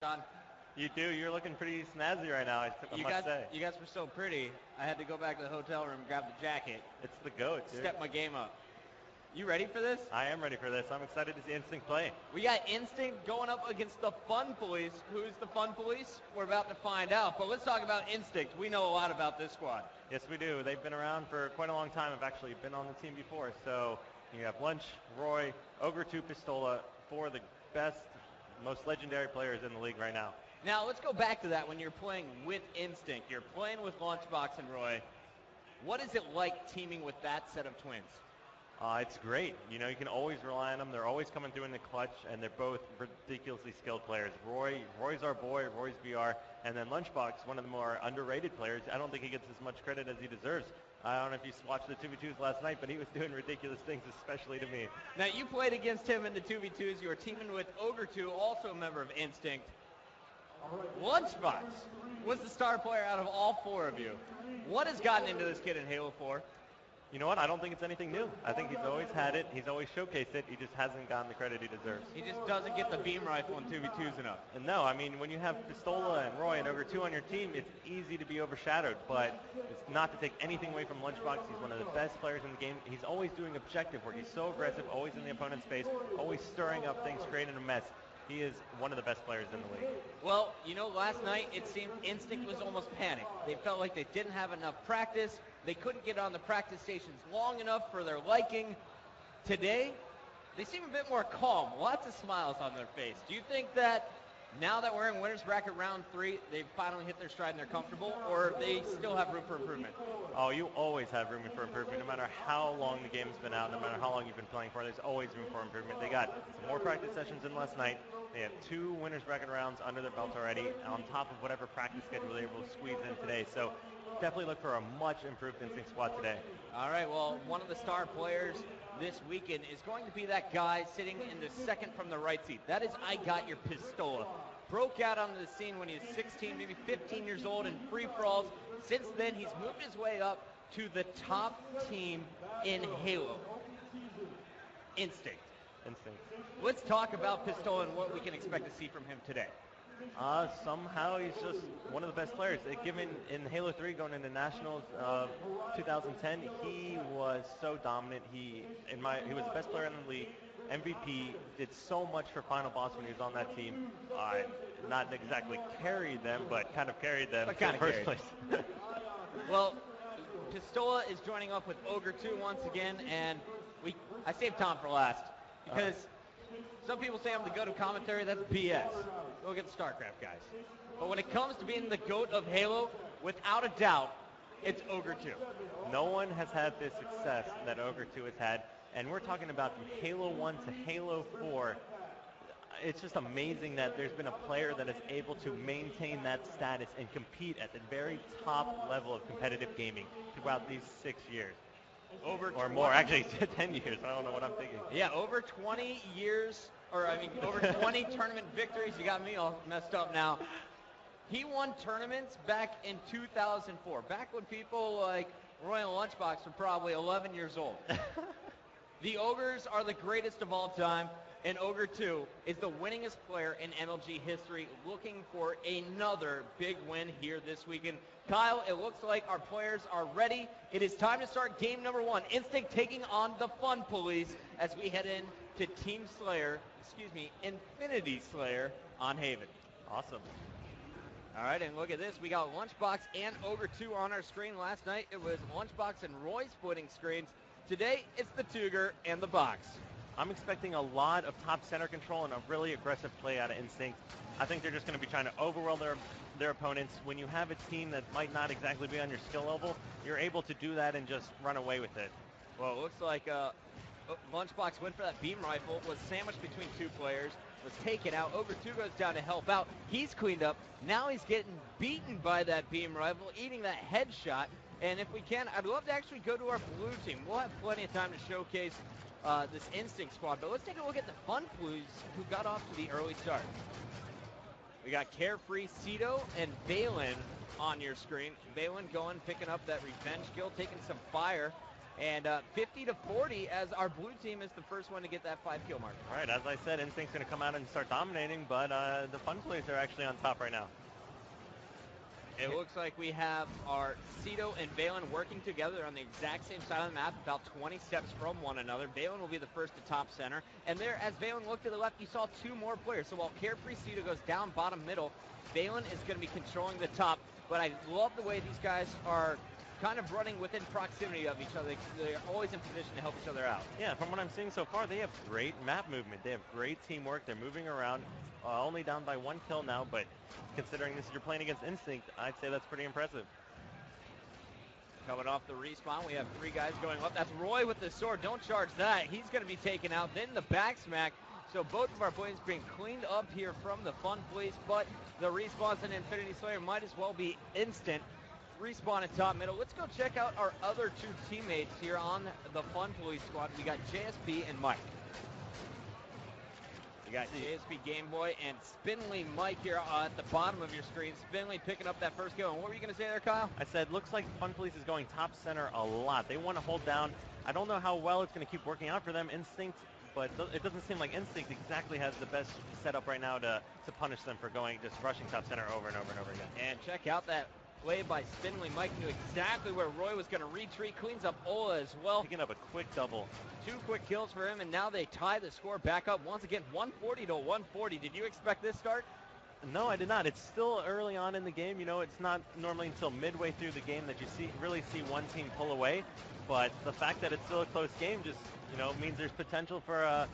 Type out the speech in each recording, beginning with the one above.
John. You do. You're looking pretty snazzy right now, I must say. You guys were so pretty. I had to go back to the hotel room, grab the jacket, It's the GOAT, dude. step my game up. You ready for this? I am ready for this. I'm excited to see Instinct play. We got Instinct going up against the Fun Police. Who's the Fun Police? We're about to find out. But let's talk about Instinct. We know a lot about this squad. Yes, we do. They've been around for quite a long time. I've actually been on the team before. So you have Lunch, Roy, Ogre 2, Pistola, four of the best, most legendary players in the league right now. Now, let's go back to that when you're playing with Instinct. You're playing with Lunchbox and Roy. What is it like teaming with that set of twins? It's great. You know, you can always rely on them. They're always coming through in the clutch, and they're both ridiculously skilled players. Roy's our boy. Roy's BR. And then Lunchbox, one of the more underrated players. I don't think he gets as much credit as he deserves. I don't know if you watched the 2v2s last night, but he was doing ridiculous things, especially to me. Now, you played against him in the 2v2s. You were teaming with Ogre 2, also a member of Instinct. Lunchbox was the star player out of all four of you. What has gotten into this kid in Halo 4? You know what? I don't think it's anything new. I think he's always had it. He's always showcased it. He just hasn't gotten the credit he deserves. He just doesn't get the beam rifle in 2v2s enough. And no, I mean, when you have Pistola and Roy and Ogre 2 on your team, it's easy to be overshadowed, but it's not to take anything away from Lunchbox. He's one of the best players in the game. He's always doing objective work. He's so aggressive, always in the opponent's face, always stirring up things, creating a mess. He is one of the best players in the league. Well, you know, last night it seemed Instinct was almost panicked. They felt like they didn't have enough practice. They couldn't get on the practice stations long enough for their liking. Today, they seem a bit more calm. Lots of smiles on their face. Do you think that now that we're in winner's bracket round 3, they've finally hit their stride and they're comfortable, or they still have room for improvement? Oh, you always have room for improvement. No matter how long the game's been out, no matter how long you've been playing for, there's always room for improvement. They got some more practice sessions in last night. They have 2 winner's bracket rounds under their belt already, on top of whatever practice schedule they will squeeze in today. So definitely look for a much improved Instinct squad today. All right, well, one of the star players this weekend is going to be that guy sitting in the second from the right seat. That is I Got Your Pistola. Broke out onto the scene when he was 16, maybe 15 years old in free-for-alls. Since then, he's moved his way up to the top team in Halo. Instinct. Let's talk about Pistola and what we can expect to see from him today. Somehow he's just one of the best players. Given in Halo 3 going into Nationals 2010, he was so dominant. He was the best player in the league. MVP, did so much for Final Boss when he was on that team. Not exactly carried them, but kind of carried them in the first place. Well, Pistola is joining up with Ogre 2 once again, and I saved Tom for last because some people say I'm the GOAT of commentary. That's BS. Go get the StarCraft guys. But when it comes to being the GOAT of Halo, without a doubt, it's Ogre 2. No one has had this success that Ogre 2 has had, and we're talking about from Halo 1 to Halo 4. It's just amazing that there's been a player that is able to maintain that status and compete at the very top level of competitive gaming throughout these 6 years. Over 10 years. I don't know what I'm thinking. Yeah, over 20 years, over 20 tournament victories. You got me all messed up now. He won tournaments back in 2004, back when people like Royal Lunchbox were probably 11 years old. The Ogres are the greatest of all time, and Ogre 2 is the winningest player in MLG history, looking for another big win here this weekend. Kyle, it looks like our players are ready. It is time to start game number 1. Instinct taking on the Fun Police as we head in to Infinity Slayer on Haven. Awesome. All right, and look at this. We got Lunchbox and Ogre 2 on our screen. Last night it was Lunchbox and Roy splitting screens. Today it's the Tuger and the Box. I'm expecting a lot of top center control and a really aggressive play out of Instinct. I think they're just going to be trying to overwhelm their opponents. When you have a team that might not exactly be on your skill level, you're able to do that and just run away with it. Well, it looks like Lunchbox went for that beam rifle, was sandwiched between 2 players, was taken out. Ogre 2 goes down to help out. He's cleaned up. Now he's getting beaten by that beam rifle, eating that headshot. And if we can, I'd love to actually go to our blue team. We'll have plenty of time to showcase this Instinct squad. But let's take a look at the Fun Police who got off to the early start. We got Carefree, Cito, and Balin on your screen. Balin picking up that revenge kill, taking some fire. And 50 to 40 as our blue team is the first one to get that 5-kill mark. All right, as I said, Instinct's going to come out and start dominating, but the Fun Police are actually on top right now. It looks like we have our Cito and Valen working together on the exact same side of the map, about 20 steps from one another. Valen will be the first to top center. And there, as Valen looked to the left, you saw two more players. So while Carefree Cito goes down bottom middle, Valen is going to be controlling the top. But I love the way these guys are kind of running within proximity of each other. They're always in position to help each other out. Yeah, from what I'm seeing so far, they have great map movement. They have great teamwork. They're moving around. Only down by 1 kill now, but considering this you're playing against Instinct, I'd say that's pretty impressive. Coming off the respawn, we have 3 guys going up. That's Roy with the sword. Don't charge that. He's going to be taken out. Then the back smack. So both of our planes being cleaned up here from the Fun Police, but the respawns and Infinity Slayer might as well be instant. Respawn at top middle. Let's go check out our other 2 teammates here on the Fun Police squad. We got JSP and Mike. We got JSP Game Boy and Spinley Mike here at the bottom of your screen. Spinley picking up that first kill. And what were you going to say there, Kyle? I said, looks like Fun Police is going top center a lot. They want to hold down. I don't know how well it's going to keep working out for them. Instinct, but it doesn't seem like Instinct exactly has the best setup right now to punish them for just rushing top center over and over and over again. And check out that play by Spinley. Mike knew exactly where Roy was going to retreat. Cleans up Ola as well. Picking up a quick double. 2 quick kills for him, and now they tie the score back up once again, 140 to 140. Did you expect this start? No, I did not. It's still early on in the game. You know, it's not normally until midway through the game that you really see one team pull away. But the fact that it's still a close game just, means there's potential for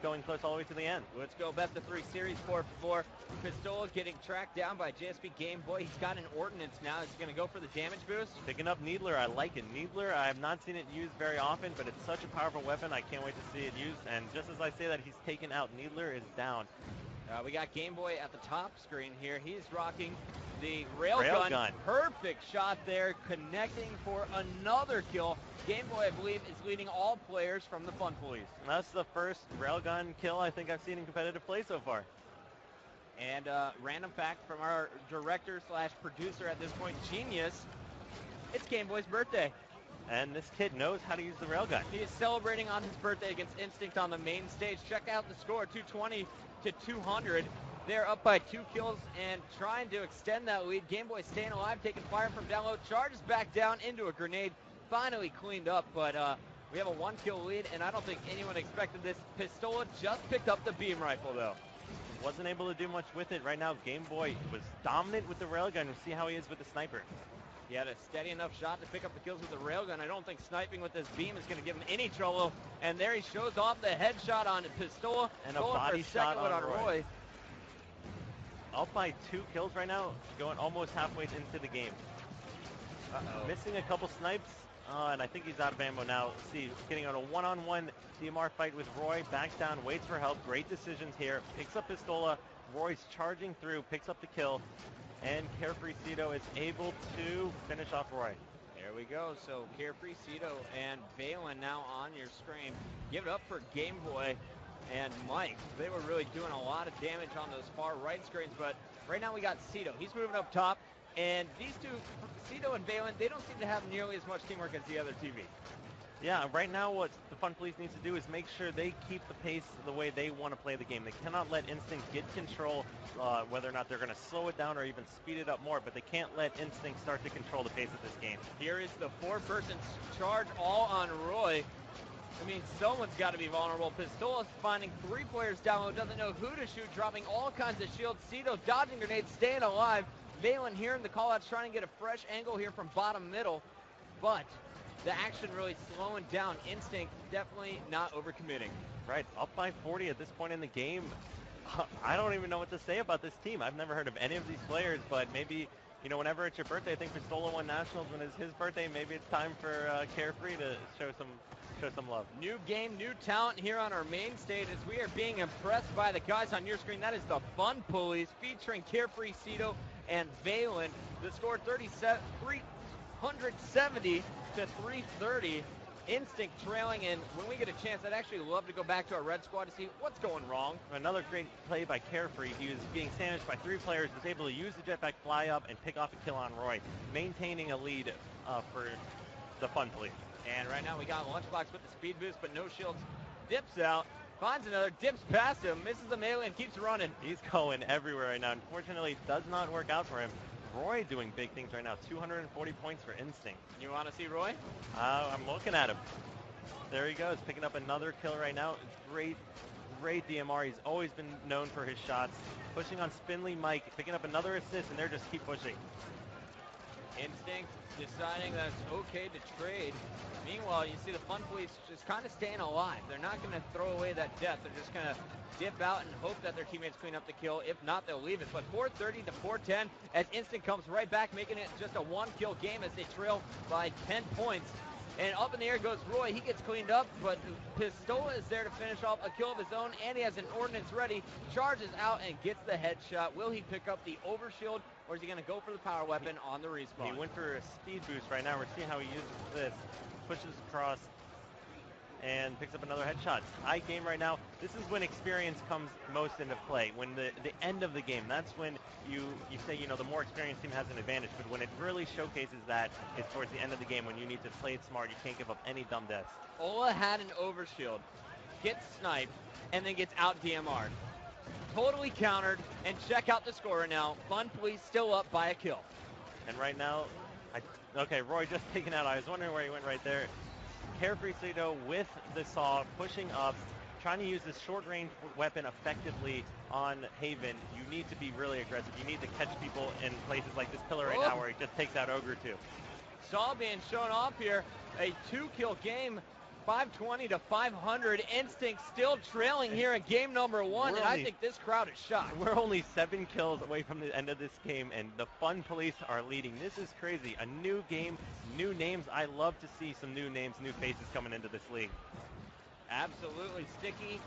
going close all the way to the end. Let's go best of 3 series 4-4. Pistola getting tracked down by JSP Game Boy. He's got an ordnance now. He's going to go for the damage boost. Picking up Needler. I like it. Needler, I have not seen it used very often, but it's such a powerful weapon. I can't wait to see it used. And just as I say that, he's taken out. Needler is down. We got Game Boy at the top screen here. He's rocking the railgun. Perfect shot there, connecting for another kill. Game Boy, I believe, is leading all players from the Fun Police. That's the first railgun kill I think I've seen in competitive play so far. And random fact from our director/producer at this point, Genius, it's Game Boy's birthday. And this kid knows how to use the railgun. He is celebrating on his birthday against Instinct on the main stage. Check out the score, 220 to 200. They're up by 2 kills and trying to extend that lead. Game Boy staying alive, taking fire from down low, charges back down into a grenade, finally cleaned up, but we have a 1-kill lead, and I don't think anyone expected this. Pistola just picked up the beam rifle, though. Wasn't able to do much with it. Right now, Game Boy was dominant with the railgun. We'll see how he is with the sniper. He had a steady enough shot to pick up the kills with the railgun. I don't think sniping with this beam is going to give him any trouble. And there he shows off the headshot on Pistola. And a body shot on Roy. Up by 2 kills right now, going almost halfway into the game. Missing a couple snipes, and I think he's out of ammo now. Let's see, getting on a one-on-one DMR fight with Roy. Backs down, waits for help. Great decisions here. Picks up Pistola. Roy's charging through, picks up the kill. And Carefree Cito is able to finish off Roy. There we go. So Carefree Cito and Valen now on your screen. Give it up for Game Boy and Mike. They were really doing a lot of damage on those far right screens, but right now we got Cito. He's moving up top, and these two, Cito and Valen, they don't seem to have nearly as much teamwork as the other TV. Yeah, right now what the Fun Police needs to do is make sure they keep the pace the way they want to play the game. They cannot let Instinct get control, whether or not they're going to slow it down or even speed it up more, but they can't let Instinct start to control the pace of this game. Here is the 4-person charge all on Roy. I mean, someone's got to be vulnerable. Pistola's finding 3 players down low, doesn't know who to shoot, dropping all kinds of shields. Cito dodging grenades, staying alive. Valen hearing the call-outs, trying to get a fresh angle here from bottom middle, but the action really slowing down. Instinct definitely not overcommitting. Right, up by 40 at this point in the game. I don't even know what to say about this team. I've never heard of any of these players, but maybe, whenever it's your birthday, I think Pistola won Nationals. When it's his birthday, maybe it's time for Carefree to show some love. New game, new talent here on our main stage as we are being impressed by the guys on your screen. That is the Fun Police featuring Carefree Cito and Valen. The score 370 to 330. Instinct trailing, and when we get a chance, I'd actually love to go back to our red squad to see what's going wrong. Another great play by Carefree. He was being sandwiched by 3 players, was able to use the jetpack, fly up, and pick off a kill on Roy, maintaining a lead for the Fun Police. And right now we got Lunchbox with the speed boost, but no shields. Dips out, finds another, dips past him, misses the melee, and keeps running. He's going everywhere right now. Unfortunately, it does not work out for him. Roy doing big things right now. 240 points for Instinct. You want to see Roy? I'm looking at him. There he goes, picking up another kill right now. Great DMR. He's always been known for his shots. Pushing on Spindly Mike, picking up another assist, and they're just keep pushing. Instinct deciding that it's okay to trade. Meanwhile, you see the Fun Police just kind of staying alive. They're not going to throw away that death. They're just going to dip out and hope that their teammates clean up the kill. If not, they'll leave it. But 430 to 410 as Instinct comes right back, making it just a one-kill game as they trail by 10 points. And up in the air goes Roy. He gets cleaned up, but Pistola is there to finish off a kill of his own, and he has an ordnance ready, charges out, and gets the headshot. Will he pick up the overshield, or is he going to go for the power weapon on the respawn? He went for a speed boost right now. We're seeing how he uses this. Pushes across and picks up another headshot. High game right now. This is when experience comes most into play. When the end of the game, that's when you say, you know, the more experienced team has an advantage. But when it really showcases that, it's towards the end of the game when you need to play it smart. You can't give up any dumb deaths. Ola had an overshield, gets sniped, and then gets out DMR'd. Totally countered, and check out the score now. Fun Police still up by a kill. And right now, okay, Roy just taken out. I was wondering where he went right there. Carefree Sato with the saw, pushing up, trying to use this short-range weapon effectively on Haven. You need to be really aggressive. You need to catch people in places like this pillar right now where he just takes out Ogre 2. Saw being shown off here. A 2-kill game, 520 to 500. Instinct still trailing here in game number 1, and I think this crowd is shocked. We're only 7 kills away from the end of this game, and the Fun Police are leading. This is crazy. A new game, new names. I love to see some new names, new faces coming into this league. Absolutely. Sticky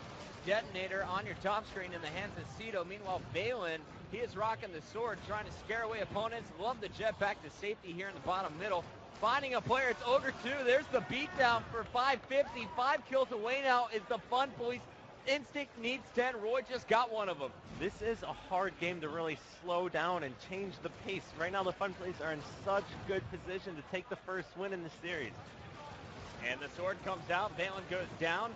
detonator on your top screen in the hands of Cito. Meanwhile, Valen, he is rocking the sword, trying to scare away opponents. Love the jetpack to safety here in the bottom middle. Finding a player, it's Ogre 2. There's the beatdown for 550. 5 kills away now is the Fun Police. Instinct needs 10. Roy just got one of them. This is a hard game to really slow down and change the pace. Right now, the Fun Police are in such good position to take the first win in the series. And the sword comes out. Valen goes down.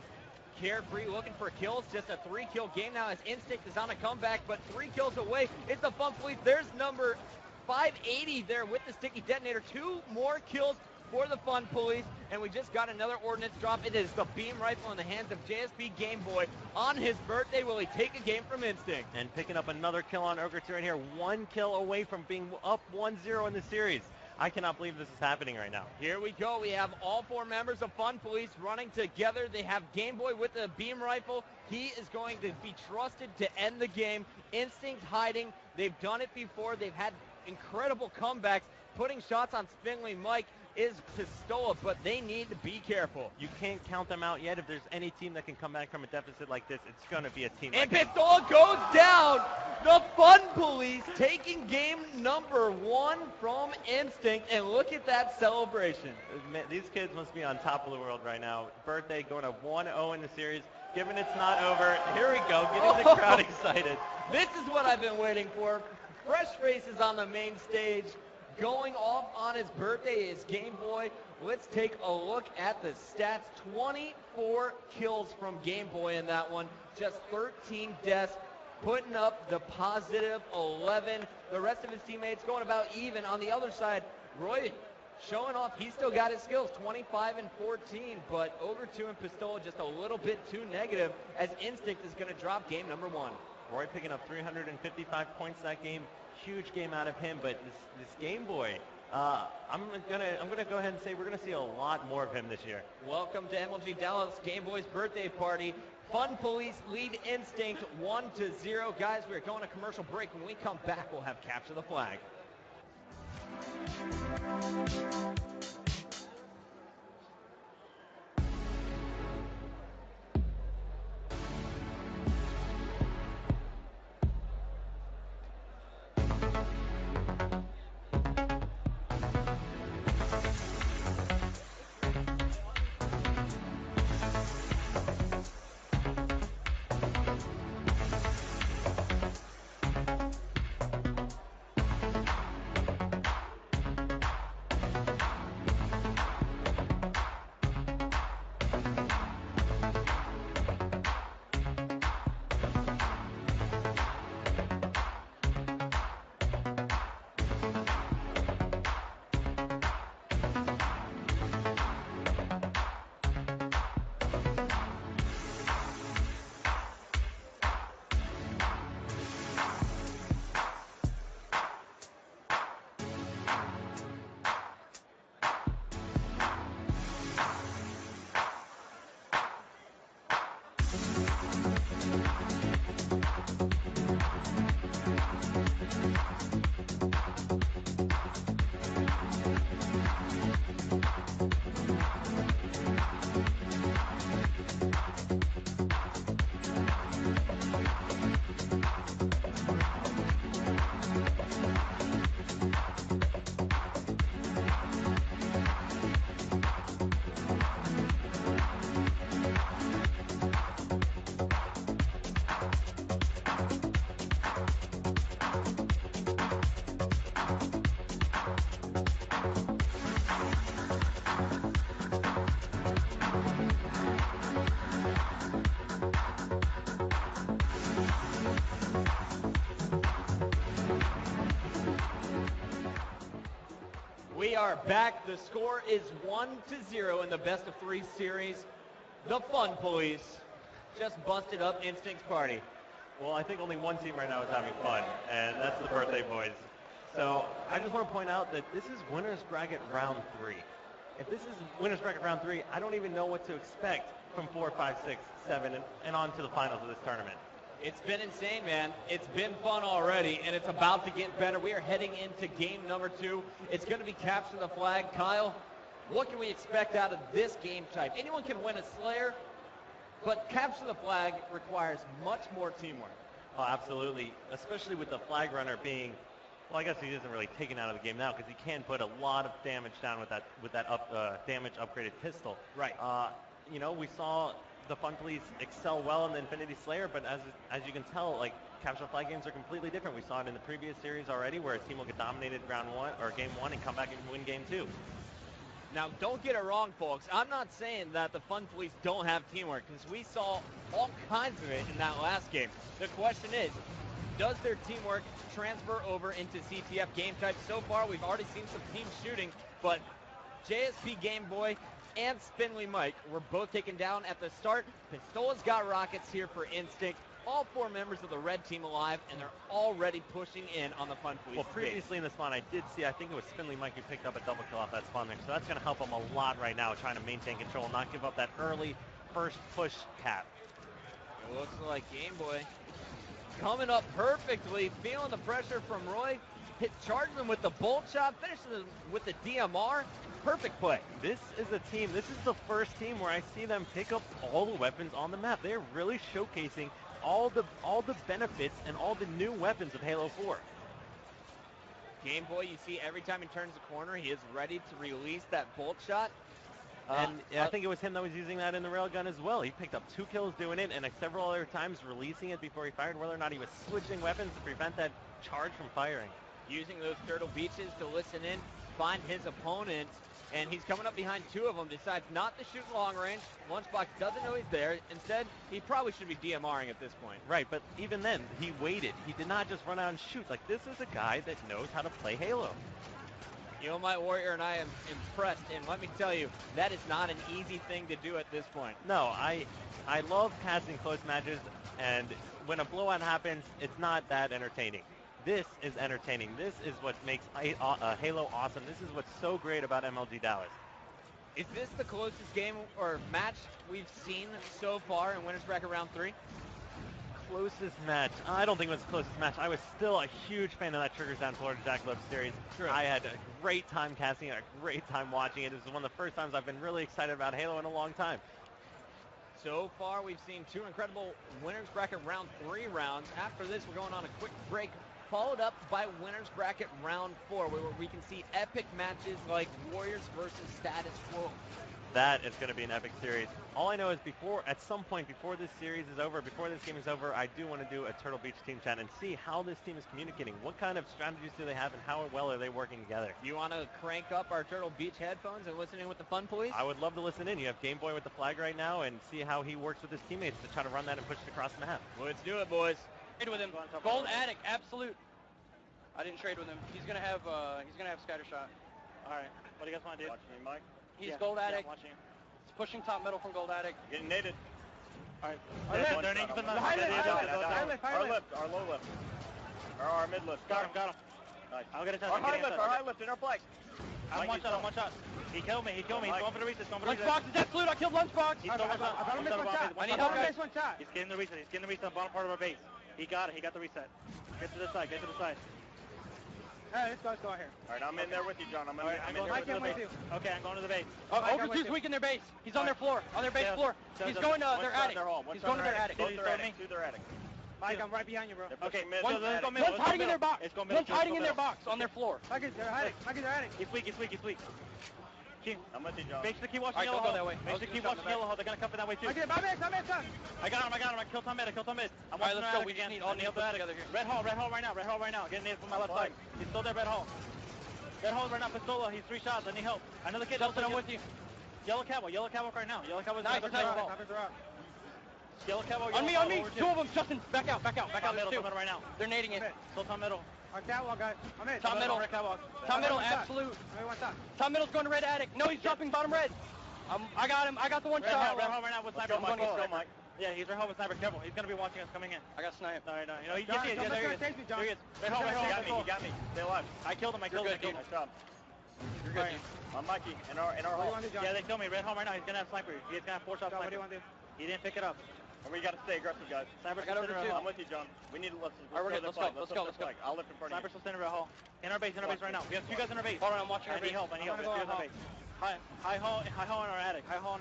Carefree looking for kills. Just a 3-kill game now as Instinct is on a comeback, but 3 kills away. It's the Fun Police. There's number 580 there with the sticky detonator. 2 more kills for the Fun Police, and we just got another ordnance drop. It is the beam rifle in the hands of JSP Game Boy on his birthday. Will he take a game from Instinct? And picking up another kill on Ogre 2 right here. 1 kill away from being up 1-0 in the series. I cannot believe this is happening right now. Here we go. We have all 4 members of Fun Police running together. They have Game Boy with the beam rifle. He is going to be trusted to end the game. Instinct hiding. They've done it before. They've had incredible comebacks. Putting shots on Spindly Mike is Pistola, but they need to be careful. You can't count them out yet. If there's any team that can come back from a deficit like this, it's going to be a team and like Pistola goes down. The Fun Police taking game number 1 from Instinct, and look at that celebration. Man, these kids must be on top of the world right now. Birthday going to 1-0 in the series. Given it's not over, here we go, getting the crowd excited. This is what I've been waiting for. Fresh faces on the main stage. Going off on his birthday is Game Boy. Let's take a look at the stats. 24 kills from Game Boy in that one. Just 13 deaths, putting up the positive 11. The rest of his teammates going about even. On the other side, Roy showing off. He still got his skills, 25 and 14. But Ogre 2 and Pistola just a little bit too negative as Instinct is going to drop game number 1. Roy picking up 355 points that game. Huge game out of him, but this Game Boy, I'm gonna go ahead and say we're gonna see a lot more of him this year. Welcome to MLG Dallas Game Boy's birthday party. Fun Police lead Instinct 1-0. Guys, we're going to commercial break. When we come back, we'll have Capture the Flag. are back. The score is 1-0 in the best-of-3 series. The Fun Police just busted up Instinct's party. Well, I think only one team right now is having fun, and that's the Birthday Boys. So I just want to point out that this is Winners Bracket Round 3. If this is Winners Bracket Round 3, I don't even know what to expect from 4, 5, 6, 7, and on to the finals of this tournament. It's been insane, man. It's been fun already, and it's about to get better. We are heading into game number 2. It's going to be capture the flag. Kyle, what can we expect out of this game type? Anyone can win a Slayer, but capture the flag requires much more teamwork. Oh, absolutely, especially with the flag runner being, well, I guess he isn't really taken out of the game now because he can put a lot of damage down with that damage upgraded pistol. Right. You know, we saw the Fun Police excel well in the Infinity Slayer, but as you can tell, like, capture the flag games are completely different. We saw it in the previous series already, where a team will get dominated round 1 or game 1 and come back and win game 2. Now, don't get it wrong, folks. I'm not saying that the Fun Police don't have teamwork, because we saw all kinds of it in that last game. The question is, does their teamwork transfer over into CTF game type? So far, we've already seen some team shooting, but JSP Game Boy and Spinley Mike were both taken down at the start. Pistola's got rockets here for Instinct. All 4 members of the red team alive, and they're already pushing in on the Fun Police. Well, previously in the spawn, I did see, I think it was Spinley Mike who picked up a double kill off that spawn there, so that's going to help him a lot right now, trying to maintain control, not give up that early first push cap. It looks like Game Boy coming up perfectly, feeling the pressure from Roy. Charging him with the bolt shot, finishing him with the DMR. Perfect play. This is the first team where I see them pick up all the weapons on the map. They're really showcasing all the benefits and all the new weapons of Halo 4. Game Boy, you see every time he turns the corner, he is ready to release that bolt shot. And I think it was him that was using that in the railgun as well. He picked up 2 kills doing it, and several other times releasing it before he fired, whether or not he was switching weapons to prevent that charge from firing. Using those Turtle Beaches to listen in, find his opponent, and he's coming up behind 2 of them, decides not to shoot long range. Lunchbox doesn't know he's there. Instead, he probably should be DMRing at this point. Right, but even then, he waited. He did not just run out and shoot. Like, this is a guy that knows how to play Halo. You know, my Warrior and I am impressed, and let me tell you, that is not an easy thing to do at this point. No, I love casting close matches, and when a blowout happens, it's not that entertaining. This is entertaining. This is what makes Halo awesome. This is what's so great about MLG Dallas. Is this the closest game or match we've seen so far in Winners Bracket Round 3? Closest match? I don't think it was the closest match. I was still a huge fan of that Triggers Down Florida Jackalope series. True. I had a great time casting it, a great time watching it. This is one of the first times I've been really excited about Halo in a long time. So far, we've seen 2 incredible Winners Bracket Round 3 rounds. After this, we're going on a quick break, followed up by Winners Bracket Round 4, where we can see epic matches like Warriors versus Status Quo. That is going to be an epic series. All I know is at some point before this series is over, before this game is over, I do want to do a Turtle Beach team chat and see how this team is communicating. What kind of strategies do they have, and how well are they working together? You want to crank up our Turtle Beach headphones and listen in with the Fun Police? I would love to listen in. You have Game Boy with the flag right now, and see how he works with his teammates to try to run that and push it across the map. Let's do it, boys. Trade with him. Gold Attic, absolute. I didn't trade with him. He's gonna have scatter shot. All right. What do you guys want to do? Watching me, Mike. He's Gold Attic. Yeah, watching. He's pushing top middle from Gold Attic. Getting naded. All right. Our lift, our low lift. Or our mid lift. Got him. Nice. I'll get a touch. Our high lift in our flank. I'm one shot. He killed me. He's going for the reset. Lunchbox is absolute. I killed Lunchbox. I need help, guys. He's getting the reset. On the bottom part of our base. He got it. He got the reset. Get to the side. All right, let's go here. All right, I'm in there with you, John. I'm in there with you. Okay, I'm going to the base. Ogre 2's weak in their base. He's on their floor. On their base floor. He's going to their attic. He's going to their attic. To their attic. Mike, I'm right behind you, bro. Okay, one's hiding in their box. One's hiding in their box on their floor. They're hiding. He's weak. I'm with you, John. Make sure to keep watching yellow hole. Make sure to keep watching yellow hole. They're going to come in that way, too. Okay, my man. I got him. I killed Tom mid. I'm watching let's go. We just need all the attic together here. Red hole right now. Getting nailed from my left side. He's still there, red hole. Red hole right now, Pistola. He's 3 shots. I need help. Another kid. Justin, I'm with you. Yellow cowboy right now. Yellow cowboy's nice. Yellow camo. On me. Two of them. Justin, back out. Middle right now. They're nading it. Still top middle. Our catwalk guy. I'm in. Top middle. Top middle, absolute. Top middle's going to red attic. No, he's dropping bottom red. I got him. I got the one shot. Red hole right now with sniper. I'm going to Mike. Yeah, he's red hole with sniper. Careful. He's going to be watching us coming in. I got sniped. No. You know, he gets you. Yeah, there he is. There he is. Red hole. He got me. Stay alive. I killed him. Nice job. You're good, dude. I'm Mikey. In our hole. Yeah, they killed me. Red hole right now. He's going to have sniper. He's going to have 4-shot sniper. What do you want to do? He didn't pick it up. And we got to stay aggressive, guys. Sniper's I got still over center two. red hole. I'm with you, John. We need to let's go. I'll lift in front of Sniper's still center red hole. In our base right now. We have 2 guys in our base. Hold on, I'm watching our I need base. help. Two guys in our base. High hole in our attic. Hole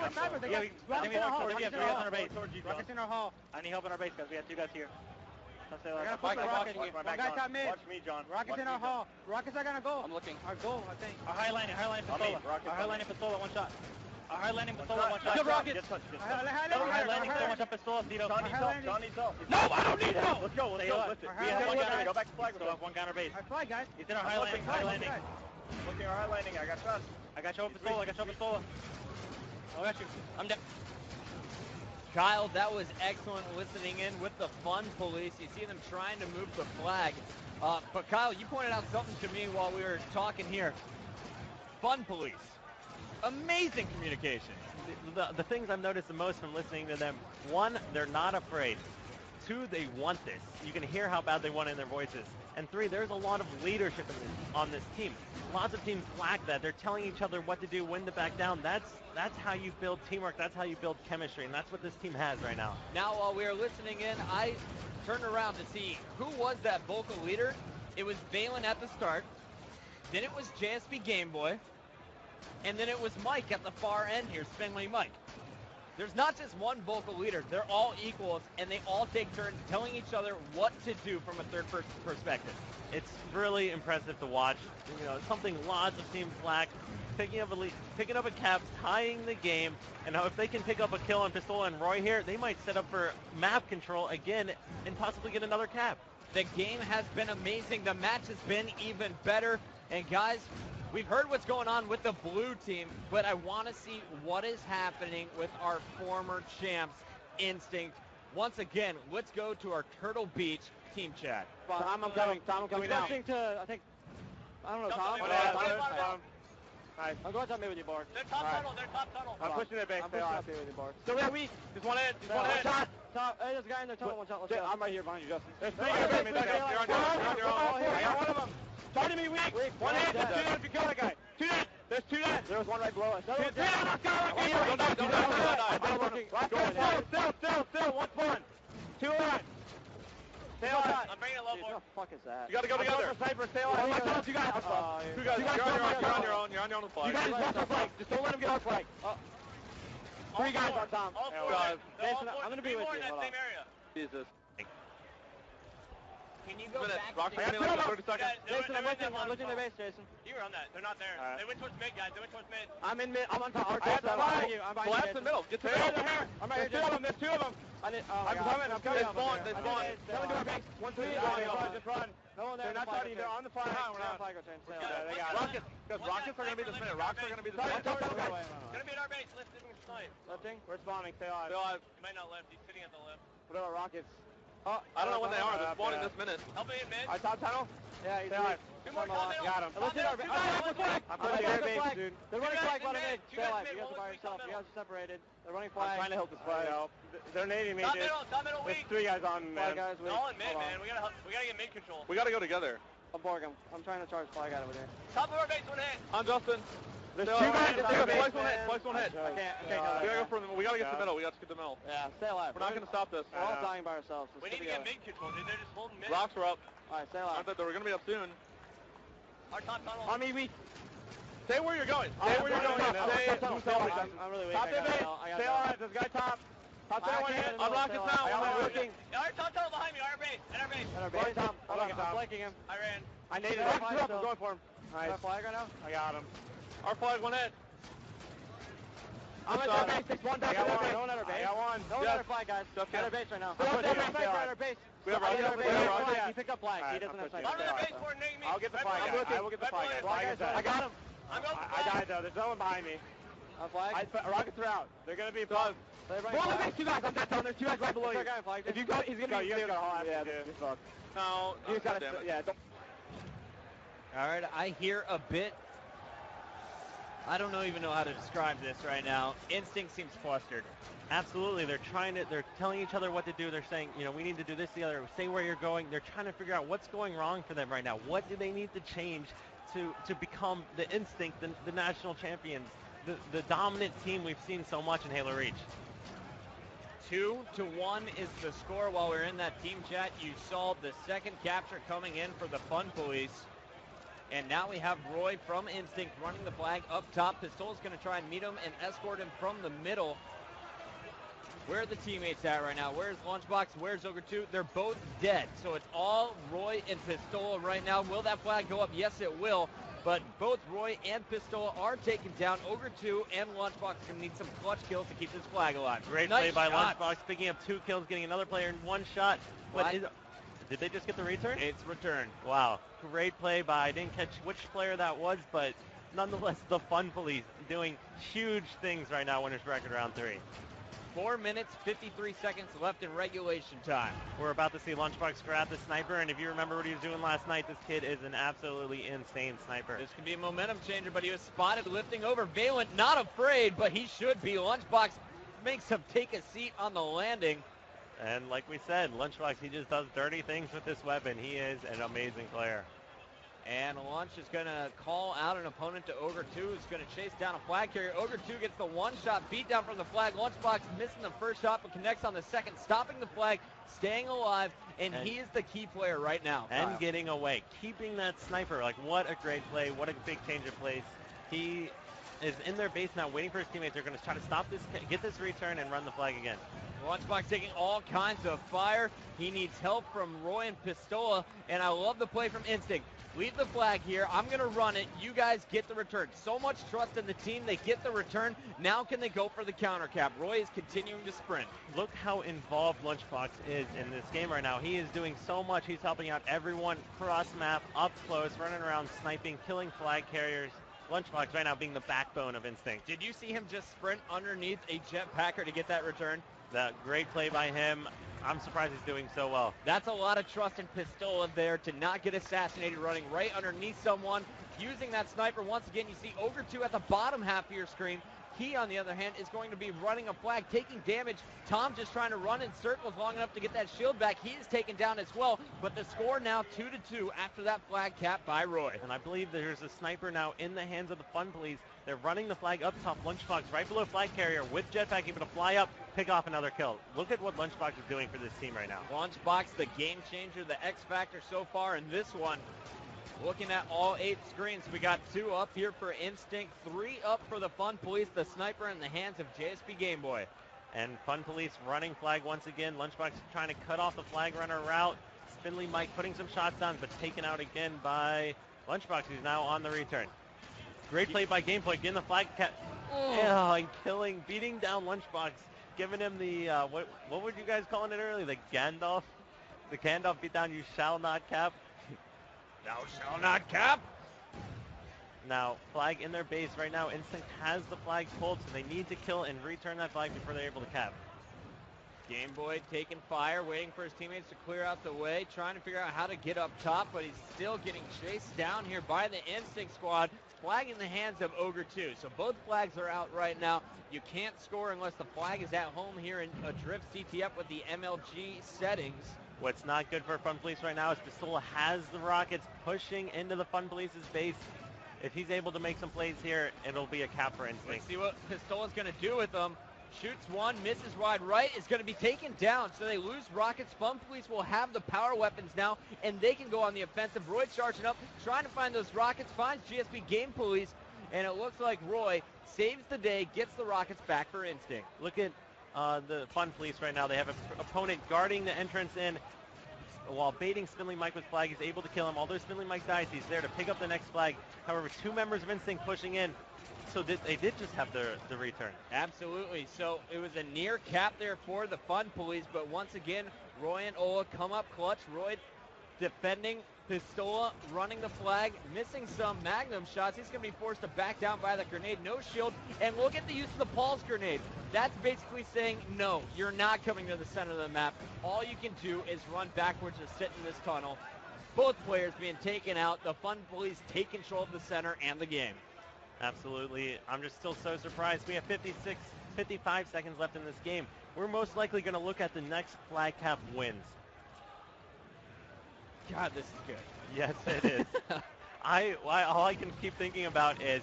with sniper. They got We have 3 guys in our base. Rockets in our hall. I need help in our base, guys. We have 2 guys here. Let's say I gotta that. push the rockets. One guy top mid. Watch me, John. Rockets in our hall. Rockets are gonna go. I'm looking. Our goal, I think. Our high landing pistola. Our high landing pistola, 1 shot. Our high landing pistola, 1 shot. Good rockets. High landing pistola, 1 shot pistola, Tito. John needs help. No, I don't need help. Let's go. Lift it. We have one guy. Go back to flag. Still have 1 guy in our base. Our fly, guys. He's in our high landing. Looking at our high landing. I got shot. I got your pistola. I got you. I'm dead. Kyle, that was excellent listening in with the fun police. You see them trying to move the flag. But Kyle, you pointed out something to me while we were talking here. Fun police. Amazing communication. The things I've noticed the most from listening to them, 1, they're not afraid. 2, they want this. You can hear how bad they want it in their voices. And 3, there's a lot of leadership on this team. Lots of teams lack that. They're telling each other what to do, when to back down. That's how you build teamwork. That's how you build chemistry. And that's what this team has right now. Now, while we were listening in, I turned around to see who was that vocal leader. It was Valen at the start. Then it was JSP Gameboy. And then it was Mike at the far end here, Spinley Mike. There's not just one vocal leader. They're all equals, and they all take turns telling each other what to do from a third-person perspective. It's really impressive to watch. You know, something lots of teams lack. Picking up a cap, tying the game, and if they can pick up a kill on Pistola and Roy here, they might set up for map control again and possibly get another cap. The game has been amazing. The match has been even better. And guys, we've heard what's going on with the blue team, but I want to see what is happening with our former champs, Instinct. Once again, let's go to our Turtle Beach team chat. Tom, I'm coming now. I don't know, Tom. Nice. I'm going top mid with you, Bark. They're top tunnel. I'm pushing it back. I'm pushing up here with you, Bark. Still there, weak. Just one hit. Top. Hey, there's a guy in there. Tunnel, 1 shot. Let's go. I'm right here behind you, Justin. There's 3 You're guys. You're on your own. I got one of them. Target me weak. One hit. There's 2 dead if you kill that guy. 2 dead. There's 2 dead. There was one right below us. Don't die. Still. One spawn. 2 alive. Stay alive. I'm bringing it low for. What the fuck is that? You gotta go together. Sniper, stay alive. You guys. You guys. You're on your own. You're on your own flag. You guys watch our flag. Just don't let him get our flag. 3 guys on Tom. All 4. Jason, I'm gonna be with you. In that same area. Jesus. Can you go back? Rock, to 30 seconds. Jason, I'm looking at base, Jason. You were on that. They're not there. Right. They went towards mid, guys. They went towards mid. I'm in mid. I'm on top. I have the flag. I'm behind you. Blast in the middle. Get to the middle. I'm right here. There's 2 of them. I'm coming. They spawn. Coming to our base. 1, 2, Just run. No one there. They're not fighting. They're on the flag. They got Rockets. Because Rockets are going to be this minute. Rockets are going to be this minute. Gonna be in our base. Lifting snipe. Lifting? We're spawning. Stay alive. He might not left. He's sitting at the left. What about Rockets? I don't know when they are. They're spawning this minute. Help me in mid. I top tunnel. Yeah, he's alive. 2 more top middle. Got him. Let's hit our base. I'm pushing their base, dude. They're running flag bottom mid. Two Stay guys alive. mid, You guys are by roll yourself. top You guys are separated. They're running I'm flag. trying to help this flag. They're nading me, Top dude. middle weak. There's 3 guys on, Flag man. guys, They're all in mid, man. We gotta get mid control. We got to go together. I'm Borg. I'm trying to charge flag out over there. Top of our base, 1 hit. I'm Justin. There's 2 guys. Twice one hit. I can't go. We got to get to the middle. We got to get to the middle. Yeah, stay alive. We're not going to stop this. We're all dying by ourselves. We need to get mid control, dude. They're just holding mid. Rocks are up. Alright, stay I alive. thought they were going to be up soon. Our top tunnel. On me, weak. Stay where you're going. Stay where you're going. I'm really weak. Top their base. Stay alive. This guy top. Top there, 1 hit. On Rockets now. I'm looking. Our top tunnel behind me. Our base. At our base. I'm flanking him. I ran. I naded him. I'm going for him. Nice. Flag right now? I got him. Our flag 1 hit. I'm at our base. 6-1 back. No one at our base. I got 1. No one at our flag, guys. Just At our base right now. Still I'm at our base. We have Rockets. He picked up flag. He doesn't have I'm sniper. in our base coordinating me. I'll get the flag. I will get the flag. I got him. I'm going for I died though. There's no one behind me. On flag? Rockets are out. They're gonna be above. Well, there's two guys. I'm not telling. There's two guys right below you. If you go, he's gonna be. You guys gotta hold. Yeah, this fuck. No, You just gotta. Yeah. Don't. All right, I hear a bit. I don't even know how to describe this right now. Instinct seems flustered. Absolutely, they're telling each other what to do. They're saying, we need to do this, the other. Say where you're going. They're trying to figure out what's going wrong for them right now. What do they need to change to become the Instinct, the national champions, the dominant team we've seen so much in Halo Reach. 2-1 is the score. While we're in that team chat, you saw the second capture coming in for the Fun Police. And now we have Roy from Instinct running the flag up top. Pistol's going to try and meet him and escort him from the middle. Where are the teammates at right now? Where's Lunchbox? Where's Ogre 2? They're both dead. So it's all Roy and Pistol right now. Will that flag go up? Yes, it will. But both Roy and Pistol are taken down. Ogre 2 and Lunchbox are going to need some clutch kills to keep this flag alive. Great play by Lunchbox, picking up 2 kills, getting another player in 1 shot. But did they just get the return? It's returned. Wow. Great play by, I didn't catch which player that was, but nonetheless, the Fun Police doing huge things right now, winners record round 3. 4 minutes, 53 seconds left in regulation time. We're about to see Lunchbox grab the sniper, and if you remember what he was doing last night, this kid is an absolutely insane sniper. This could be a momentum changer, but he was spotted lifting over. Valent not afraid, but he should be. Lunchbox makes him take a seat on the landing. And like we said, Lunchbox, he just does dirty things with this weapon. He is an amazing player. And Lunch is going to call out an opponent to Ogre 2, who's going to chase down a flag carrier. Ogre 2 gets the 1-shot beat down from the flag. Lunchbox missing the first shot, but connects on the second, stopping the flag, staying alive, and he is the key player right now. And Kyle. Getting away, keeping that sniper. Like, what a great play, what a big change of place. He is in their base now, waiting for his teammates. They're going to try to stop this, get this return, and run the flag again. Lunchbox taking all kinds of fire. He needs help from Roy and Pistola, and I love the play from Instinct. Leave the flag here. I'm going to run it. You guys get the return. So much trust in the team. They get the return. Now can they go for the counter cap? Roy is continuing to sprint. Look how involved Lunchbox is in this game right now. He is doing so much. He's helping out everyone cross map, up close, running around, sniping, killing flag carriers. Lunchbox right now being the backbone of Instinct. Did you see him just sprint underneath a jetpacker to get that return? That great play by him. I'm surprised he's doing so well. That's a lot of trust in Pistola there to not get assassinated running right underneath someone. Using that sniper, once again, you see Ogre 2 at the bottom half of your screen. He, on the other hand, is going to be running a flag, taking damage. Tom just trying to run in circles long enough to get that shield back. He is taken down as well, but the score now 2-2 after that flag cap by Roy. And I believe there's a sniper now in the hands of the Fun Police. They're running the flag up top. Lunchbox right below flag carrier with jetpack, able to fly up, pick off another kill. Look at what Lunchbox is doing for this team right now. Lunchbox, the game changer, the X factor so far in this one. Looking at all 8 screens, we got 2 up here for Instinct, 3 up for the Fun Police, the sniper in the hands of JSP Game Boy. And Fun Police running flag once again. Lunchbox trying to cut off the flag runner route. Spindly Mike putting some shots down, but taken out again by Lunchbox, who's now on the return. Great play by Gameplay, getting the flag cap. Oh, and beating down Lunchbox, giving him the, what would you guys calling it earlier? The Gandalf? The Gandalf beat down, you shall not cap. Thou shall not cap. Now, flag in their base right now. Instinct has the flag pulled, so they need to kill and return that flag before they're able to cap. Game Boy taking fire, waiting for his teammates to clear out the way, trying to figure out how to get up top, but he's still getting chased down here by the Instinct squad. Flag in the hands of Ogre 2. So both flags are out right now. You can't score unless the flag is at home here in Adrift CTF with the MLG settings. What's not good for Fun Police right now is Pistola has the rockets pushing into the Fun Police's base. If he's able to make some plays here, it'll be a cap for Instinct. Let's see what Pistola's going to do with them. Shoots one, misses wide right, is going to be taken down. So they lose rockets. Fun Police will have the power weapons now, and they can go on the offensive. Roy charging up, trying to find those rockets, finds GSP Game Police, and it looks like Roy saves the day, gets the rockets back for Instinct. Look at the Fun Police right now. They have an opponent guarding the entrance in. While baiting Spindly Mike with flag, he's able to kill him. Although Spindly Mike dies, he's there to pick up the next flag. However, 2 members of Instinct pushing in. So they did just have the return. Absolutely. So it was a near cap there for the Fun Police, but once again, Roy and Ola come up clutch. Roy defending, Pistola running the flag, missing some Magnum shots. He's going to be forced to back down by the grenade. No shield. And look at the use of the pulse grenade. That's basically saying, no, you're not coming to the center of the map. All you can do is run backwards or sit in this tunnel. Both players being taken out. The Fun Police take control of the center and the game. Absolutely. I'm just still so surprised. We have 55 seconds left in this game. We're most likely going to look at the next flag cap wins. God, this is good. Yes, it is. All I can keep thinking about is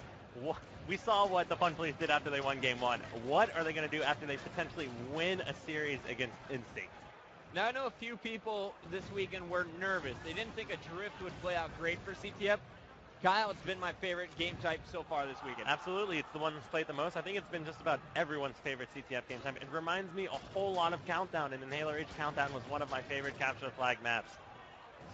we saw what the Fun Police did after they won Game 1. What are they going to do after they potentially win a series against Instinct? Now, I know a few people this weekend were nervous. They didn't think a drift would play out great for CTF. Kyle, it's been my favorite game type so far this weekend. Absolutely. It's the one that's played the most. I think it's been just about everyone's favorite CTF game type. It reminds me a whole lot of Countdown, and Inhaler Ridge Countdown was one of my favorite capture the flag maps.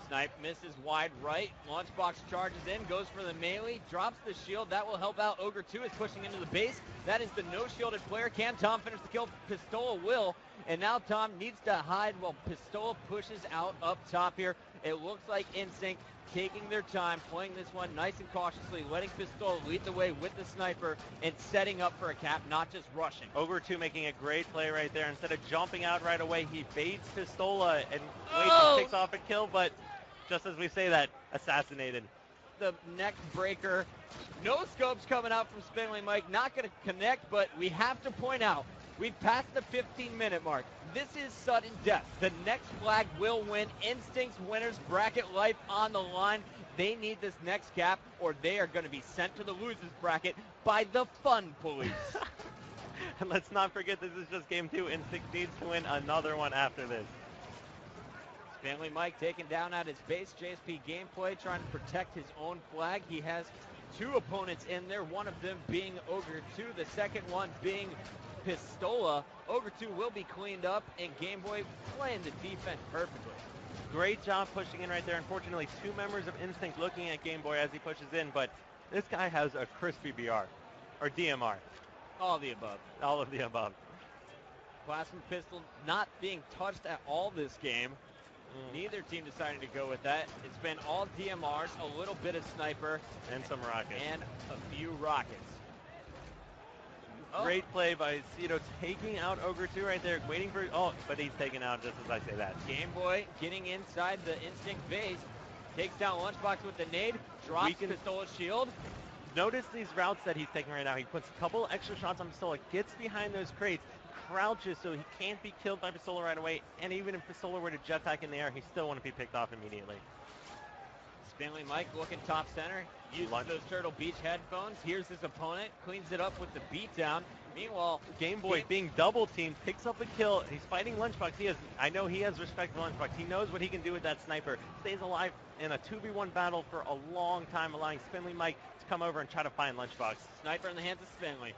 Snipe misses wide right. Launchbox charges in, goes for the melee, drops the shield. That will help out. Ogre 2 is pushing into the base. That is the no-shielded player. Can Tom finish the kill? Pistola will. And now Tom needs to hide while Pistola pushes out up top here. It looks like Instinct taking their time, playing this one nice and cautiously, letting Pistola lead the way with the sniper and setting up for a cap, not just rushing. Ogre 2 making a great play right there. Instead of jumping out right away, he baits Pistola and waits and picks off a kill, but just as we say that, assassinated. The neck breaker. No scopes coming out from Spindly Mike. Not going to connect, but we have to point out, we've passed the 15-minute mark. This is sudden death. The next flag will win. Instinct's winners bracket life on the line. They need this next cap, or they are going to be sent to the losers bracket by the Fun Police. And let's not forget, this is just game 2. Instinct needs to win another one after this. Spindly Mike taken down at his base. JSP gameplay trying to protect his own flag. He has 2 opponents in there, one of them being Ogre 2, the second one being Pistola. Ogre 2 will be cleaned up, and Game Boy playing the defense perfectly. Great job pushing in right there. Unfortunately, 2 members of Instinct looking at Game Boy as he pushes in, but this guy has a crispy BR, or DMR. All of the above. All of the above. Plasma pistol not being touched at all this game. Neither team decided to go with that. It's been all DMRs, a little bit of sniper. And some rockets. And a few rockets. Great play by Cito taking out Ogre 2 right there, waiting for, but he's taken out just as I say that. Game Boy getting inside the Instinct base, takes down Lunchbox with the nade, drops Pistola's shield. Notice these routes that he's taking right now. He puts a couple extra shots on Pistola, gets behind those crates, crouches so he can't be killed by Pistola right away, and even if Pistola were to jetpack in the air, he still wouldn't be picked off immediately. Spindly Mike looking top center, uses those Turtle Beach headphones, here's his opponent, cleans it up with the beatdown. Meanwhile, Game Boy being double teamed, picks up a kill. He's fighting Lunchbox. I know he has respect for Lunchbox. He knows what he can do with that sniper. Stays alive in a 2v1 battle for a long time, allowing Spindly Mike to come over and try to find Lunchbox. Sniper in the hands of Spindly.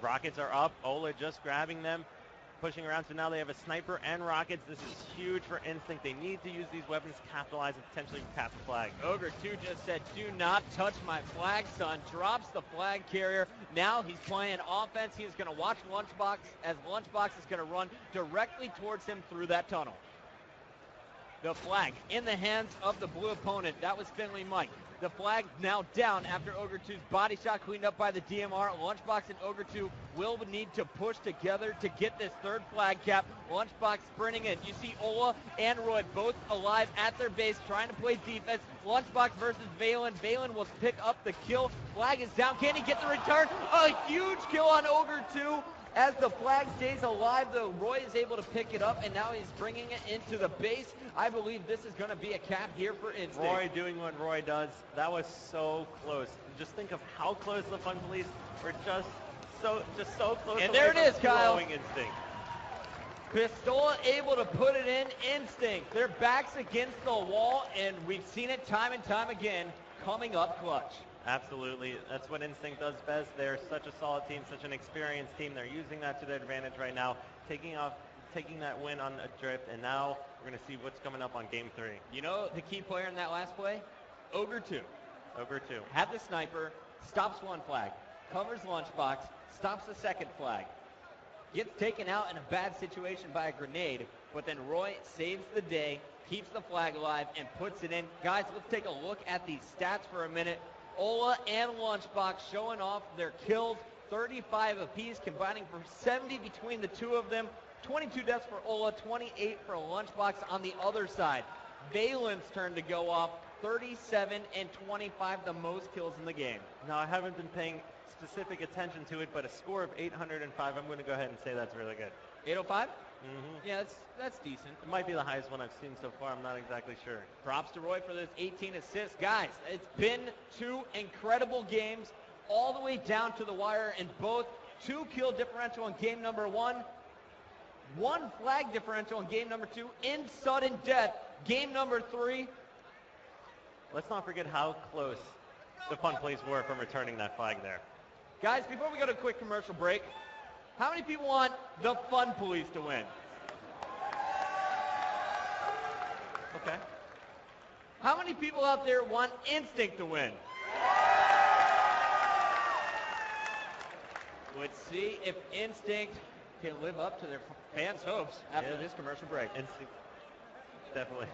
Rockets are up. Ola just grabbing them, pushing around. So now they have a sniper and rockets. This is huge for Instinct. They need to use these weapons to capitalize and potentially cap the flag. Ogre 2 just said, do not touch my flag, son. Drops the flag carrier. Now he's playing offense. He is going to watch Lunchbox as Lunchbox is going to run directly towards him through that tunnel. The flag in the hands of the blue opponent. That was Spindly Mike. The flag now down after Ogre 2's body shot cleaned up by the DMR. Lunchbox and Ogre 2 will need to push together to get this third flag cap. Lunchbox sprinting in. You see Ola and Roy both alive at their base trying to play defense. Lunchbox versus Valen. Valen will pick up the kill. Flag is down. Can he get the return? A huge kill on Ogre 2. As the flag stays alive, though, Roy is able to pick it up, and now he's bringing it into the base. I believe this is going to be a cap here for Instinct. Roy doing what Roy does. That was so close. Just think of how close the Fun Police were just so close. And there it is, Kyle. Instinct. Pistola able to put it in. Instinct. Their backs against the wall, and we've seen it time and time again coming up clutch. Absolutely. That's what Instinct does best. They're such a solid team, such an experienced team. They're using that to their advantage right now, taking that win on a drift, and now we're going to see what's coming up on Game 3. You know the key player in that last play? Ogre 2. Ogre 2. Had the sniper, stops one flag, covers Lunchbox, stops the second flag. Gets taken out in a bad situation by a grenade. but then Roy saves the day, keeps the flag alive, and puts it in. Guys, let's take a look at these stats for a minute. Ola and Lunchbox showing off their kills, 35 apiece, combining for 70 between the two of them. 22 deaths for Ola, 28 for Lunchbox on the other side. Valen's turn to go off, 37 and 25, the most kills in the game. Now, I haven't been paying specific attention to it, but a score of 805, I'm going to go ahead and say that's really good. 805? Mm-hmm. Yeah, that's decent. It might be the highest one I've seen so far. I'm not exactly sure. Props to Roy for those 18 assists. Guys, it's been 2 incredible games all the way down to the wire in both 2 kill differential in game number 1, 1 flag differential in game number 2, in sudden death, game number 3. Let's not forget how close the Fun Police were from returning that flag there. Guys, before we go to a quick commercial break, how many people want the Fun Police to win? Okay. How many people out there want Instinct to win? Let's see if Instinct can live up to their fans' hopes after this commercial break. Instinct, definitely.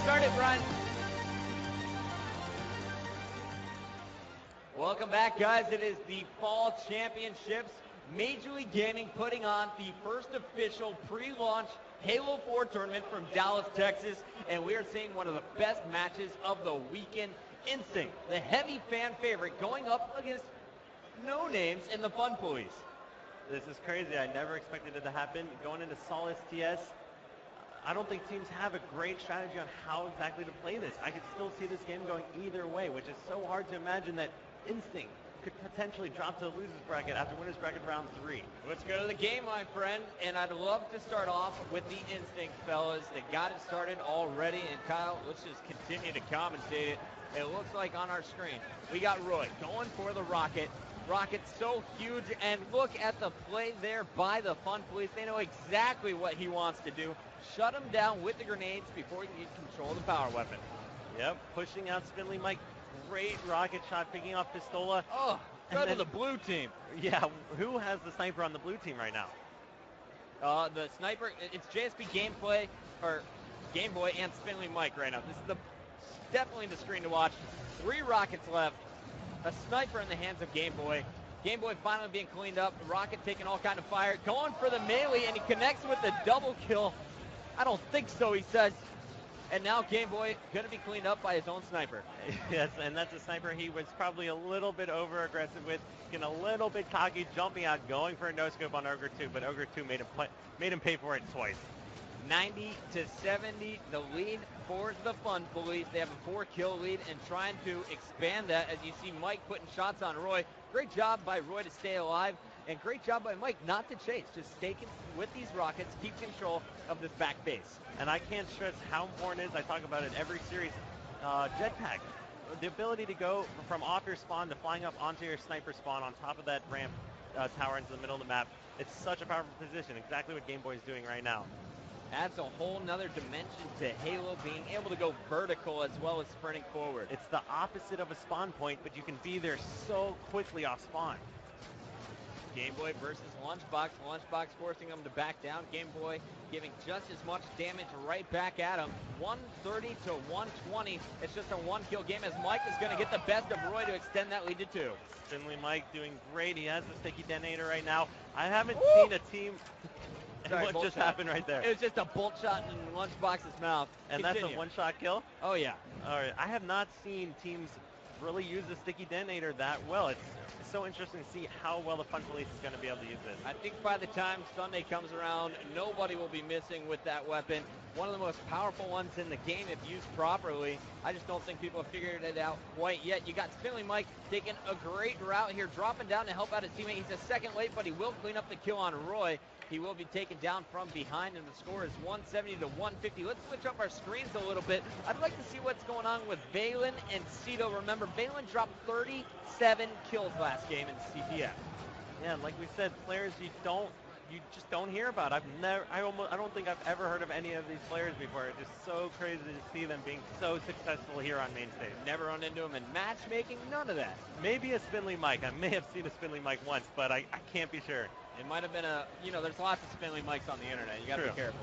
Start it, Brian. Welcome back, guys. It is the Fall Championships. Major League Gaming putting on the first official pre-launch Halo 4 tournament from Dallas, Texas, and we are seeing one of the best matches of the weekend. Instinct, the heavy fan favorite, going up against no names in the Fun Police. This is crazy. I never expected it to happen. Going into Solace TS, I don't think teams have a great strategy on how exactly to play this. I could still see this game going either way, which is so hard to imagine that Instinct could potentially drop to the losers bracket after winners bracket round 3. Let's go to the game, my friend, and I'd love to start off with the Instinct fellas. They got it started already, and Kyle, let's just continue to commentate it. It looks like on our screen, we got Roy going for the rocket. Rocket's so huge, and look at the play there by the Fun Police. They know exactly what he wants to do. Shut him down with the grenades before he can control the power weapon. Yep, pushing out Spindly Mike. Great rocket shot, picking off Pistola. Oh, go to the blue team. Yeah, who has the sniper on the blue team right now? The sniper, it's JSP Gameplay, or Game Boy and Spindly Mike right now. This is definitely the screen to watch. 3 rockets left. A sniper in the hands of Game Boy. Game Boy finally being cleaned up. Rocket taking all kind of fire. Going for the melee, and he connects with the double kill. I don't think so, he says. And now Game Boy going to be cleaned up by his own sniper. Yes, and that's a sniper he was probably a little bit over-aggressive with, getting a little bit cocky, jumping out, going for a no-scope on Ogre 2, but Ogre 2 made him pay for it twice. 90-70, the lead for the Fun Police. They have a 4-kill lead and trying to expand that as you see Mike putting shots on Roy. Great job by Roy to stay alive, and great job by Mike not to chase. Just stay with these rockets, keep control of this back base. And I can't stress how important it is. I talk about it every series. Jetpack. The ability to go from off your spawn to flying up onto your sniper spawn on top of that ramp tower into the middle of the map. It's such a powerful position. Exactly what Game Boy is doing right now. Adds a whole nother dimension to Halo, being able to go vertical as well as sprinting forward. It's the opposite of a spawn point, but you can be there so quickly off spawn. Game Boy versus Lunchbox. Lunchbox forcing him to back down. Game Boy giving just as much damage right back at him. 130 to 120. It's just a 1-kill game as Mike is going to get the best of Roy to extend that lead to 2. Spindly Mike doing great. He has the sticky detonator right now. I haven't seen a team... Sorry, what just happened right there? It was just a bolt shot in Lunchbox's mouth. And Continue. That's a one-shot kill? Oh, yeah. All right. I have not seen teams really use the sticky detonator that well. It's so interesting to see how well the Fun Police is going to be able to use this. I think by the time Sunday comes around, nobody will be missing with that weapon. One of the most powerful ones in the game if used properly. I just don't think people have figured it out quite yet. You got Spindly Mike taking a great route here, dropping down to help out his teammate. He's a second late, but he will clean up the kill on Roy. He will be taken down from behind, and the score is 170 to 150. Let's switch up our screens a little bit. I'd like to see what's going on with Valen and Cito. Remember, Valen dropped 37 kills last game in CTF. Yeah, like we said, players you just don't hear about. I don't think I've ever heard of any of these players before. It's just so crazy to see them being so successful here on main stage. Never run into them in matchmaking, none of that. Maybe a Spindly Mike. I may have seen a Spindly Mike once, but I can't be sure. It might have been there's lots of Spindly Mikes on the internet. You got to be careful.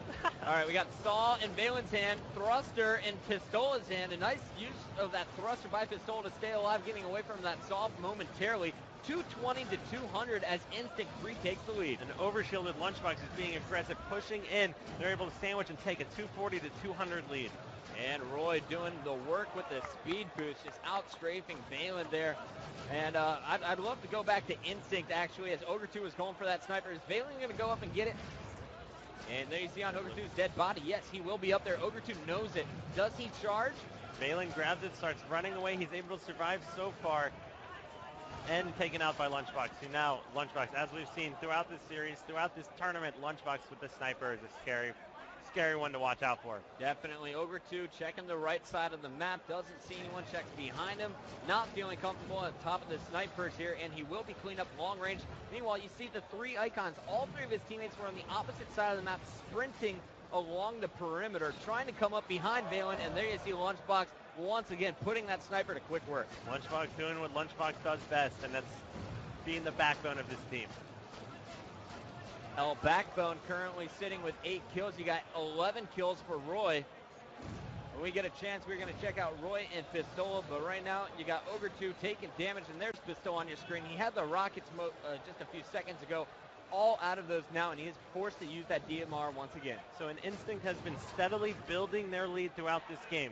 All right, we got Saw in Valen's hand, Thruster in Pistola's hand. A nice use of that Thruster by Pistola to stay alive, getting away from that Saw momentarily. 220 to 200 as Instinct retakes the lead. An overshielded Lunchbox is being aggressive, pushing in. They're able to sandwich and take a 240 to 200 lead. And Roy doing the work with the speed boost, just out-strafing Valen there. And I'd love to go back to Instinct, actually, as Ogre 2 was going for that sniper. Is Valen going to go up and get it? And there you see on Ogre 2's dead body. Yes, he will be up there. Ogre 2 knows it. Does he charge? Valen grabs it, starts running away. He's able to survive so far. And taken out by Lunchbox, who now, Lunchbox, as we've seen throughout this series, throughout this tournament, Lunchbox with the sniper is a scary one to watch out for. Definitely. Ogre 2 checking the right side of the map. Doesn't see anyone. Checks behind him. Not feeling comfortable at the top of the snipers here, and he will be cleaned up long range. Meanwhile, you see the 3 icons. All 3 of his teammates were on the opposite side of the map, sprinting along the perimeter, trying to come up behind Valen, and there you see Lunchbox once again putting that sniper to quick work. Lunchbox doing what Lunchbox does best, and that's being the backbone of this team. Backbone currently sitting with 8 kills. You got 11 kills for Roy. When we get a chance, we're going to check out Roy and Pistola, but right now you got Ogre 2 taking damage, and there's Pistola on your screen. He had the rockets just a few seconds ago. All out of those now, and he is forced to use that DMR once again. So an Instinct has been steadily building their lead throughout this game.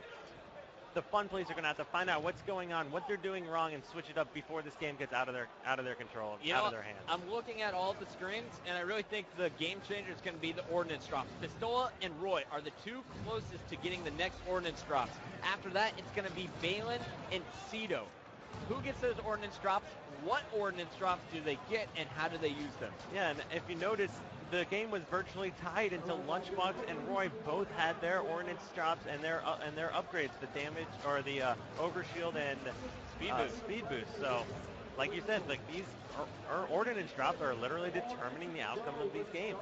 The Fun Police are going to have to find out what's going on, what they're doing wrong, and switch it up before this game gets out of their control, out of their hands. I'm looking at all of the screens, and I really think the game changer is going to be the ordnance drops. Pistola and Roy are the 2 closest to getting the next ordnance drops. After that, it's going to be Valen and Cito. Who gets those ordnance drops? What ordnance drops do they get, and how do they use them? Yeah, and if you notice, the game was virtually tied until Lunchbox and Roy both had their ordnance drops and their upgrades, the damage or the overshield and speed boost. So, like you said, like these ordnance drops are literally determining the outcome of these games.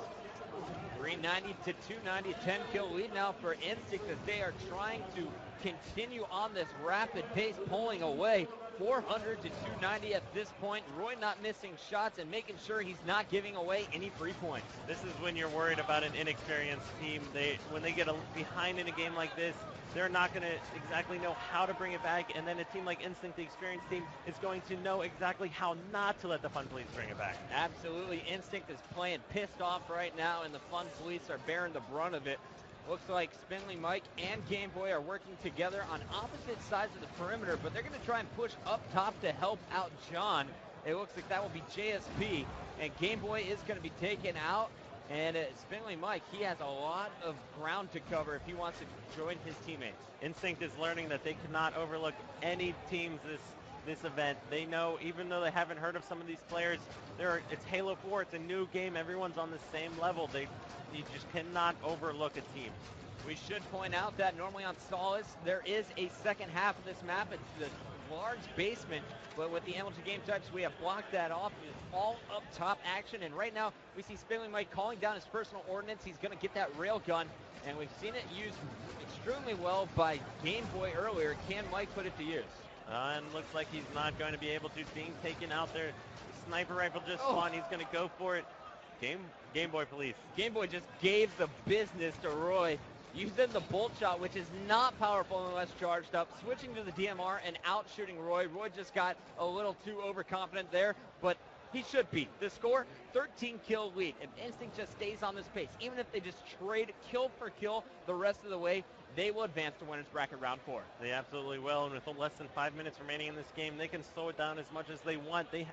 390 to 290, 10-kill lead now for Instinct as they are trying to continue on this rapid pace, pulling away. 400 to 290 at this point. Roy not missing shots and making sure he's not giving away any free points. This is when you're worried about an inexperienced team. When they get behind in a game like this, they're not going to exactly know how to bring it back, and then a team like Instinct, the experienced team, is going to know exactly how not to let the Fun Police bring it back. Absolutely. Instinct is playing pissed off right now, and the Fun Police are bearing the brunt of it. Looks like Spindly Mike and Game Boy are working together on opposite sides of the perimeter, but they're going to try and push up top to help out John. It looks like that will be JSP, and Game Boy is going to be taken out. And Spindly Mike, he has a lot of ground to cover if he wants to join his teammates. Instinct is learning that they cannot overlook any teams this event. They know, even though they haven't heard of some of these players, it's Halo 4, it's a new game, everyone's on the same level. You just cannot overlook a team. We should point out that normally on Solace, there is a second half of this map. It's the large basement, but with the MLG game types, we have blocked that off. It's all up top action, and right now we see Spindly Mike calling down his personal ordnance. He's going to get that rail gun, and we've seen it used extremely well by Game Boy earlier. Can Mike put it to use? And looks like he's not going to be able to. Being taken out there. The sniper rifle just spawned. He's going to go for it. Game Boy Police. Game Boy just gave the business to Roy, using the bolt shot, which is not powerful unless charged up, switching to the DMR and out shooting Roy. Roy just got a little too overconfident there, but he should be. The score, 13 kill lead. If Instinct just stays on this pace, even if they just trade kill for kill the rest of the way, they will advance to winners bracket round 4. They absolutely will, and with less than 5 minutes remaining in this game, they can slow it down as much as they want. The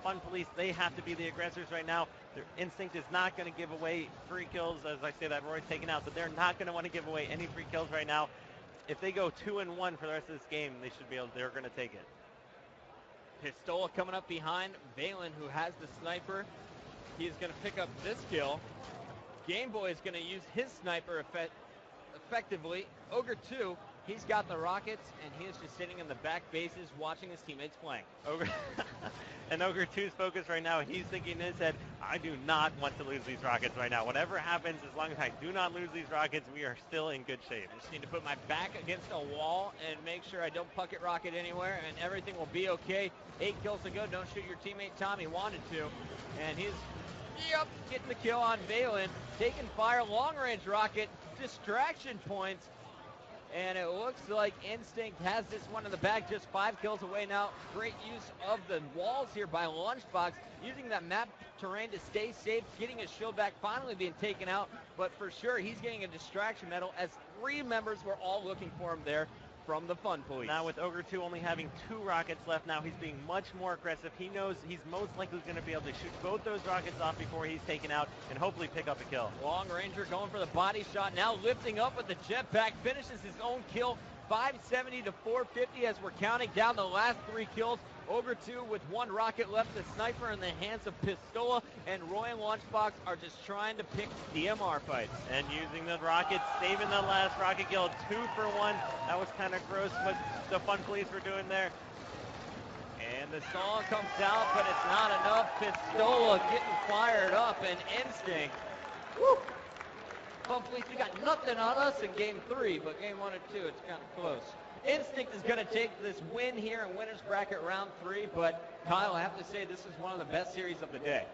Fun Police, they have to be the aggressors right now. Their Instinct is not going to give away free kills. As I say that, Roy's taken out, but they're not going to want to give away any free kills right now. If they go 2-1 for the rest of this game, they're going to take it. Pistola coming up behind Valen, who has the sniper. He is going to pick up this kill. Game Boy is going to use his sniper effectively. Ogre 2, he's got the rockets, and he is just sitting in the back bases watching his teammates playing. And Ogre 2's focus right now, he's thinking in his head, I do not want to lose these rockets right now. Whatever happens, as long as I do not lose these rockets, we are still in good shape. I just need to put my back against a wall and make sure I don't puck it rocket anywhere, and everything will be okay. 8 kills to go. Don't shoot your teammate Tommy wanted to. And he's getting the kill on Valen. Taking fire, long-range rocket, distraction points. And it looks like Instinct has this one in the bag, just 5 kills away now. Great use of the walls here by Lunchbox, using that map terrain to stay safe, getting his shield back, finally being taken out. But for sure, he's getting a distraction medal, as 3 members were all looking for him there from the Fun Police. Now with Ogre 2 only having 2 rockets left, now he's being much more aggressive. He knows he's most likely going to be able to shoot both those rockets off before he's taken out and hopefully pick up a kill. Long Ranger going for the body shot, now lifting up with the jetpack, finishes his own kill. 570 to 450 as we're counting down the last 3 kills. Ogre 2 with 1 rocket left, the sniper in the hands of Pistola, and Roy and Lunchbox are just trying to pick DMR fights. And using the rockets, saving the last rocket kill, 2 for 1. That was kind of gross what the Fun Police were doing there. And the song comes out, but it's not enough. Pistola getting fired up, and Instinct. Woo! Fun Police, we got nothing on us in game 3, but game 1 and 2, it's kind of close. Instinct is going to take this win here in winners bracket round 3, but Kyle, I have to say this is one of the best series of the day.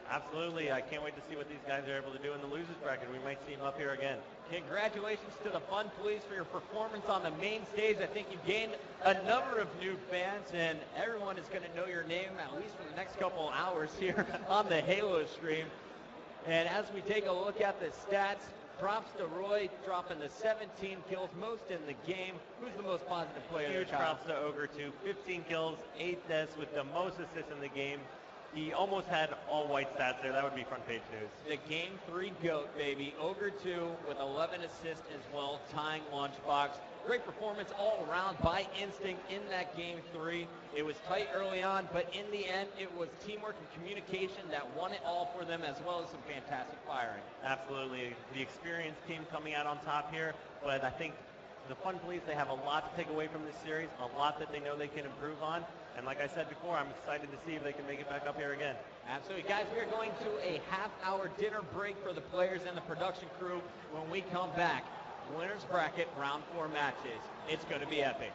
Absolutely. I can't wait to see what these guys are able to do in the losers bracket. We might see them up here again. Congratulations to the Fun Police for your performance on the main stage. I think you've gained a number of new fans, and everyone is going to know your name at least for the next couple of hours here on the Halo stream. And as we take a look at the stats, props to Roy, dropping the 17 kills, most in the game. Who's the most positive player? Huge props to Ogre 2, 15 kills, 8 deaths with the most assists in the game. He almost had all white stats there. That would be front page news. The game 3 GOAT, baby. Ogre 2 with 11 assists as well, tying Lunchbox. Great performance all around by Instinct in that game 3. It was tight early on, but in the end, it was teamwork and communication that won it all for them, as well as some fantastic firing. Absolutely. The experienced team coming out on top here, but I think the Fun Police, they have a lot to take away from this series, a lot that they know they can improve on. And like I said before, I'm excited to see if they can make it back up here again. Absolutely. Guys, we are going to a half-hour dinner break for the players and the production crew. When we come back, winners bracket round 4 matches. It's going to be epic.